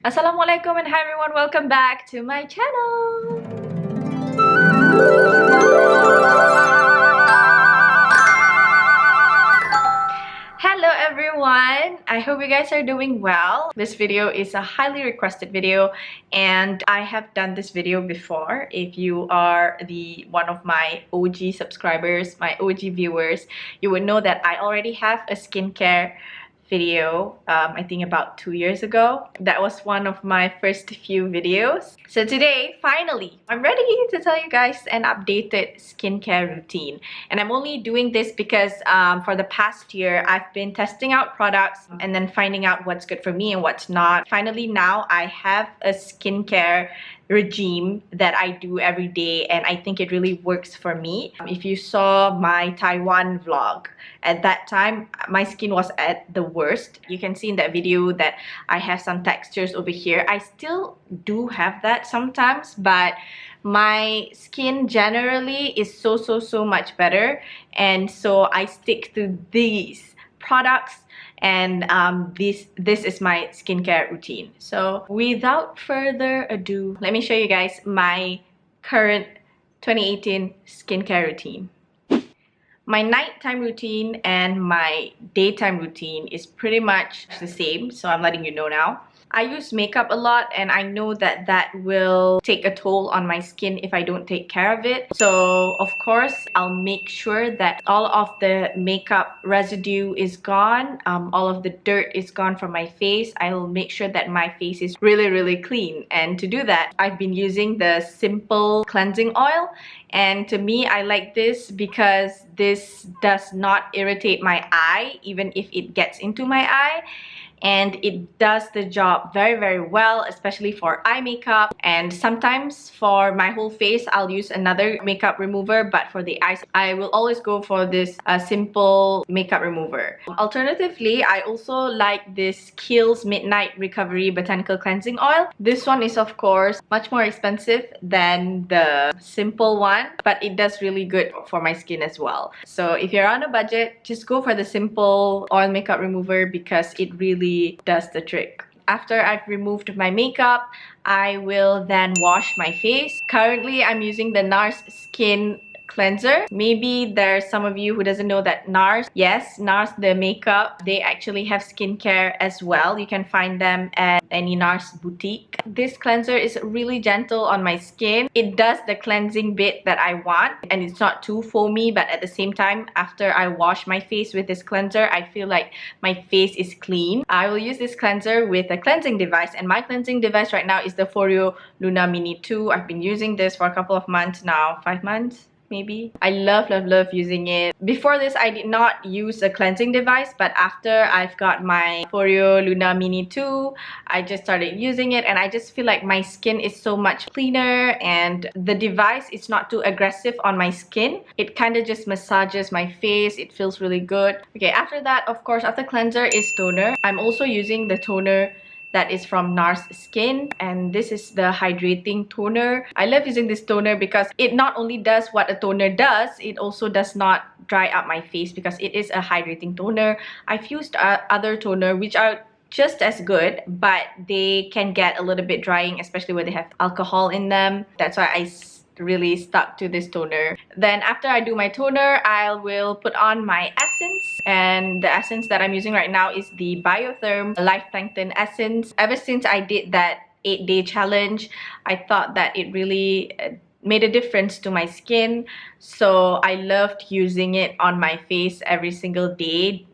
Assalamualaikum and hi everyone, welcome back to my channel. Hello everyone, I hope you guys are doing well. This video is a highly requested video and I have done this video before. If you are one of my OG subscribers, my OG viewers, you would know that I already have a skincare video, I think about 2 years ago. That was one of my first few videos. So today, finally, I'm ready to tell you guys an updated skincare routine. And I'm only doing this because for the past year, I've been testing out products and then finding out what's good for me and what's not. Finally, now I have a skincare regime that I do every day and I think it really works for me. If you saw my Taiwan vlog, at that time my skin was at the worst. You can see in that video that I have some textures over here. I still do have that sometimes, but my skin generally is so much better, and so I stick to these products and this is my skincare routine. So without further ado, let me show you guys my current 2018 skincare routine. My nighttime routine and my daytime routine is pretty much the same, so I'm letting you know now. I use makeup a lot and I know that that will take a toll on my skin if I don't take care of it. So of course, I'll make sure that all of the makeup residue is gone, all of the dirt is gone from my face. I'll make sure that my face is really clean. And to do that, I've been using the simple cleansing oil. And to me, I like this because this does not irritate my eye, even if it gets into my eye. And it does the job very well, especially for eye makeup. And sometimes for my whole face, I'll use another makeup remover, but for the eyes, I will always go for this simple makeup remover. Alternatively, I also like this Kiehl's Midnight Recovery Botanical Cleansing Oil. This one is of course much more expensive than the simple one, but it does really good for my skin as well. So if you're on a budget, just go for the simple oil makeup remover because it really does the trick. After I've removed my makeup, I will then wash my face. Currently, I'm using the NARS Skin Cleanser. Maybe there's some of you who doesn't know that NARS, yes, NARS the makeup, they actually have skincare as well. You can find them at any NARS boutique. This cleanser is really gentle on my skin. It does the cleansing bit that I want and it's not too foamy, but at the same time, after I wash my face with this cleanser, I feel like my face is clean. I will use this cleanser with a cleansing device, and my cleansing device right now is the FOREO UFO Mini 2. I've been using this for a couple of months now, 5 months maybe. I love using it. Before this, I did not use a cleansing device, but after I've got my FOREO UFO Mini 2, I just started using it and I just feel like my skin is so much cleaner and the device is not too aggressive on my skin. It kind of just massages my face. It feels really good. Okay, after that, of course, after cleanser is toner. I'm also using the toner that is from NARS Skin, and this is the Hydrating toner. I love using this toner because it not only does what a toner does, it also does not dry up my face because it is a hydrating toner. I've used other toner which are just as good, but they can get a little bit drying, especially when they have alcohol in them. That's why I really stuck to this toner. Then after I do my toner, I will put on my essence, and the essence that I'm using right now is the Biotherm Life Plankton essence. Ever since I did that 8-day challenge, I thought that it really made a difference to my skin, so I loved using it on my face every single day,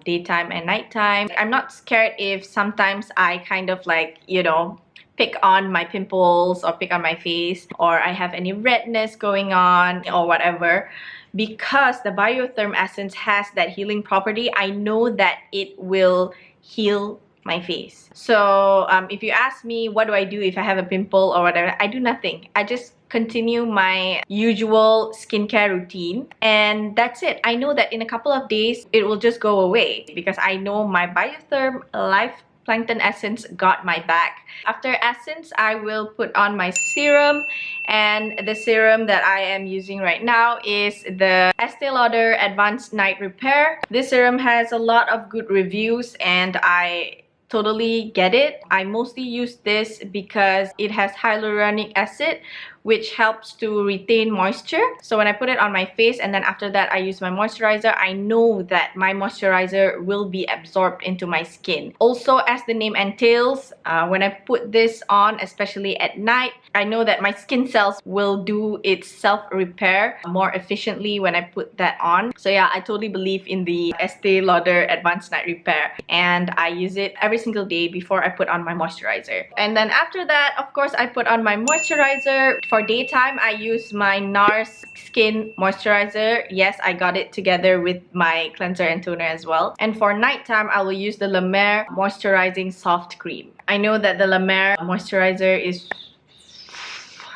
daytime and nighttime. I'm not scared if sometimes I kind of like, you know, pick on my pimples or pick on my face, or I have any redness going on or whatever. Because the Biotherm essence has that healing property, I know that it will heal my face. So if you ask me what do I do if I have a pimple or whatever, I do nothing. I just continue my usual skincare routine and that's it. I know that in a couple of days it will just go away because I know my Biotherm Life Plankton essence got my back. After essence, I will put on my serum, and the serum that I am using right now is the Estee Lauder Advanced Night Repair. This serum has a lot of good reviews and I totally get it. I mostly use this because it has hyaluronic acid, which helps to retain moisture. So when I put it on my face and then after that I use my moisturizer, I know that my moisturizer will be absorbed into my skin. Also, as the name entails, when I put this on, especially at night, I know that my skin cells will do its self-repair more efficiently when I put that on. So yeah, I totally believe in the Estee Lauder Advanced Night Repair, and I use it every single day before I put on my moisturizer. And then after that, of course, I put on my moisturizer. For daytime, I use my NARS Skin Moisturizer. Yes, I got it together with my cleanser and toner as well. And for nighttime, I will use the La Mer Moisturizing Soft Cream. I know that the La Mer moisturizer is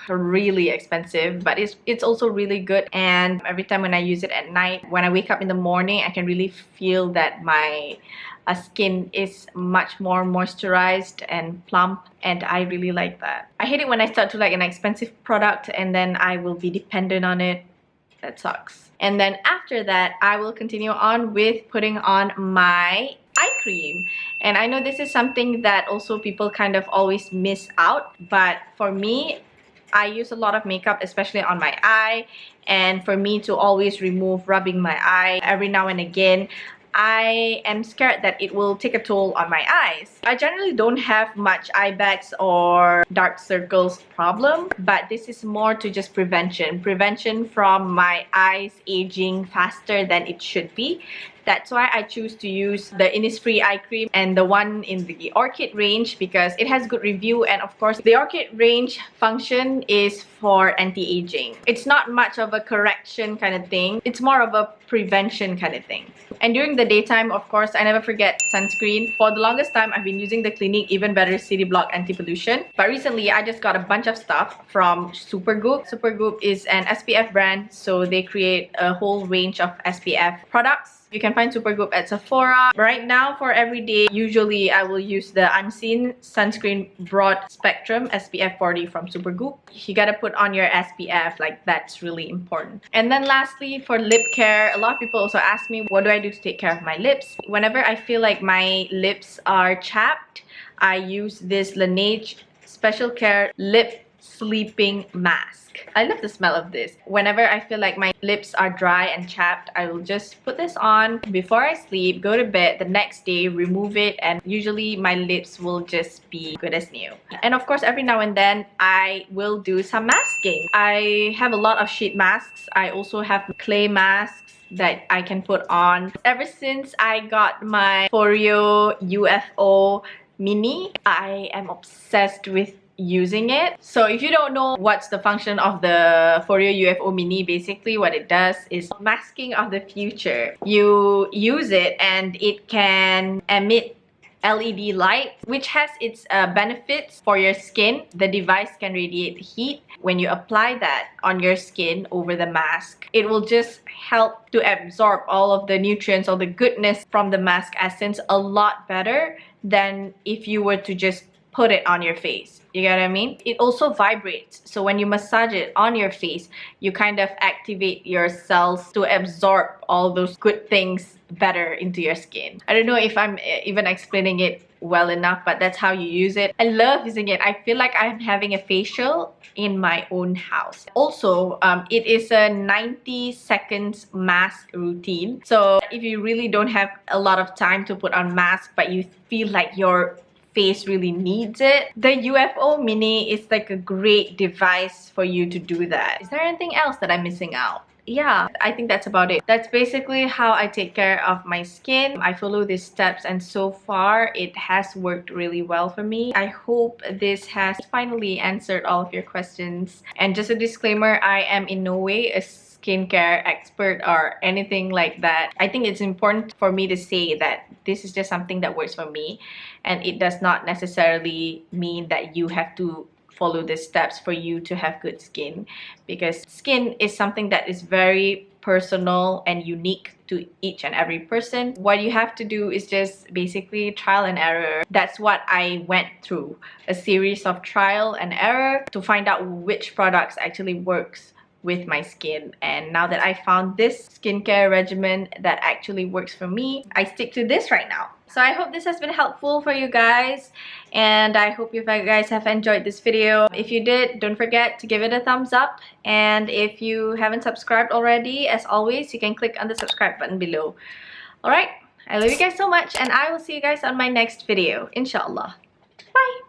really expensive, but it's also really good, and every time when I use it at night, when I wake up in the morning, I can really feel that my skin is much more moisturized and plump, and I really like that. I hate it when I start to like an expensive product and then I will be dependent on it. That sucks. And then after that, I will continue on with putting on my eye cream. And I know this is something that also people kind of always miss out, but for me, I use a lot of makeup, especially on my eye, and for me to always remove rubbing my eye every now and again, I am scared that it will take a toll on my eyes. I generally don't have much eye bags or dark circles problem, but this is more to just prevention from my eyes aging faster than it should be. That's why I choose to use the Innisfree eye cream and the one in the Orchid range, because it has good review, and of course the Orchid range function is for anti-aging. It's not much of a correction kind of thing, it's more of a prevention kind of thing. And during the daytime, of course, I never forget sunscreen. For the longest time, I've been using the Clinique Even Better City Block Anti-Pollution, but recently I just got a bunch of stuff from Supergoop. Supergoop is an SPF brand, so they create a whole range of SPF products. You can find Supergoop at Sephora. Right now, for every day, usually I will use the Unseen Sunscreen Broad Spectrum SPF 40 from Supergoop. You gotta put on your SPF, like that's really important. And then lastly, for lip care, a lot of people also ask me, what do I do to take care of my lips? Whenever I feel like my lips are chapped, I use this Laneige Special Care Lip Sleeping Mask. I love the smell of this. Whenever I feel like my lips are dry and chapped, I will just put this on before I sleep, go to bed, the next day remove it, and usually my lips will just be good as new. And of course, every now and then I will do some masking. I have a lot of sheet masks. I also have clay masks that I can put on. Ever since I got my FOREO UFO Mini, I am obsessed with using it. So if you don't know what's the function of the FOREO UFO Mini, basically what it does is masking of the future. You use it and it can emit LED light, which has its benefits for your skin. The device can radiate heat. When you apply that on your skin over the mask, it will just help to absorb all of the nutrients, all the goodness from the mask essence a lot better than if you were to just put it on your face. You get what I mean? It also vibrates, so when you massage it on your face, you kind of activate your cells to absorb all those good things better into your skin. I don't know if I'm even explaining it well enough, but that's how you use it. I love using it. I feel like I'm having a facial in my own house. Also, it is a 90 seconds mask routine. So if you really don't have a lot of time to put on mask, but you feel like your face really needs it, the UFO Mini is like a great device for you to do that. Is there anything else that I'm missing out? Yeah, I think that's about it. That's basically how I take care of my skin. I follow these steps and so far it has worked really well for me. I hope this has finally answered all of your questions. And just a disclaimer, I am in no way a skincare expert or anything like that. I think it's important for me to say that this is just something that works for me, and it does not necessarily mean that you have to follow the steps for you to have good skin, because skin is something that is very personal and unique to each and every person. What you have to do is just basically trial and error. That's what I went through, a series of trial and error to find out which products actually works with my skin. And now that I found this skincare regimen that actually works for me, I stick to this right now. So I hope this has been helpful for you guys, and I hope you guys have enjoyed this video. If you did, don't forget to give it a thumbs up, and if you haven't subscribed already, as always, you can click on the subscribe button below. Alright, I love you guys so much, and I will see you guys on my next video, inshallah. Bye!